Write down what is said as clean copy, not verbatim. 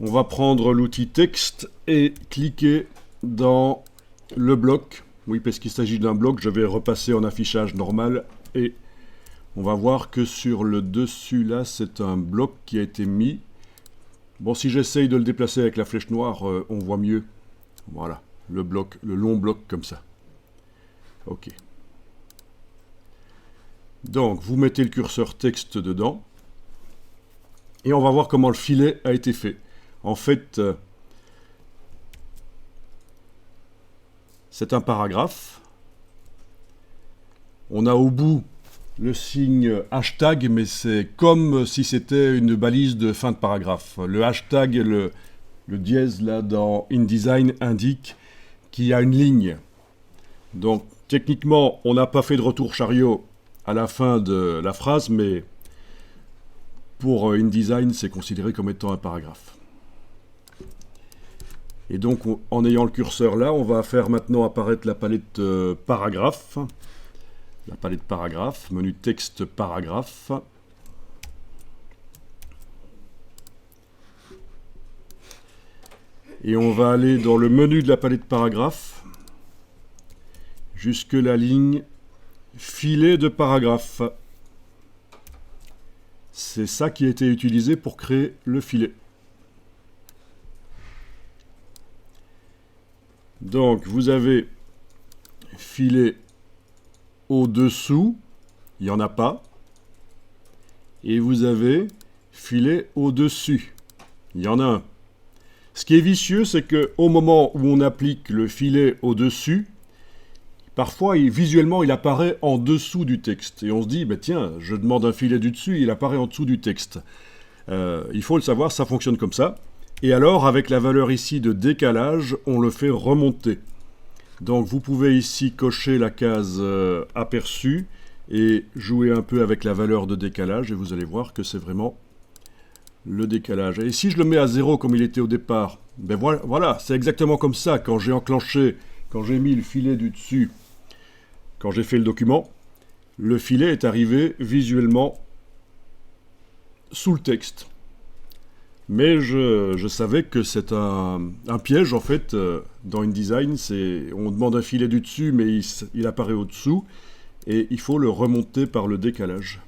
On va prendre l'outil texte et cliquer dans le bloc. Oui, parce qu'il s'agit d'un bloc, je vais repasser en affichage normal et on va voir que sur le dessus là, c'est un bloc qui a été mis. Bon, si j'essaye de le déplacer avec la flèche noire, on voit mieux. Voilà, le bloc, le long bloc comme ça. Ok. Donc, vous mettez le curseur texte dedans. Et on va voir comment le filet a été fait. En fait, c'est un paragraphe. On a au bout le signe hashtag, mais c'est comme si c'était une balise de fin de paragraphe. Le hashtag et le dièse là dans InDesign indique qu'il y a une ligne. Donc techniquement, on n'a pas fait de retour chariot à la fin de la phrase, mais pour InDesign, c'est considéré comme étant un paragraphe. Et donc, en ayant le curseur là, on va faire maintenant apparaître la palette paragraphe. La palette paragraphe, menu texte paragraphe. Et on va aller dans le menu de la palette paragraphe jusque la ligne filet de paragraphe. C'est ça qui a été utilisé pour créer le filet. Donc vous avez filet au-dessous, il n'y en a pas. Et vous avez filet au-dessus, il y en a un. Ce qui est vicieux, c'est qu'au moment où on applique le filet au-dessus, parfois, visuellement, il apparaît en dessous du texte. Et on se dit, bah, tiens, je demande un filet du dessus, il apparaît en dessous du texte. Il faut le savoir, ça fonctionne comme ça. Et alors, avec la valeur ici de décalage, on le fait remonter. Donc, vous pouvez ici cocher la case aperçu et jouer un peu avec la valeur de décalage. Et vous allez voir que c'est vraiment le décalage. Et si je le mets à 0 comme il était au départ, ben voilà, c'est exactement comme ça. Quand j'ai enclenché, quand j'ai mis le filet du dessus, quand j'ai fait le document, le filet est arrivé visuellement sous le texte. Mais je savais que c'est un piège, en fait, dans InDesign. On demande un filet du dessus, mais il apparaît au-dessous. Et il faut le remonter par le décalage.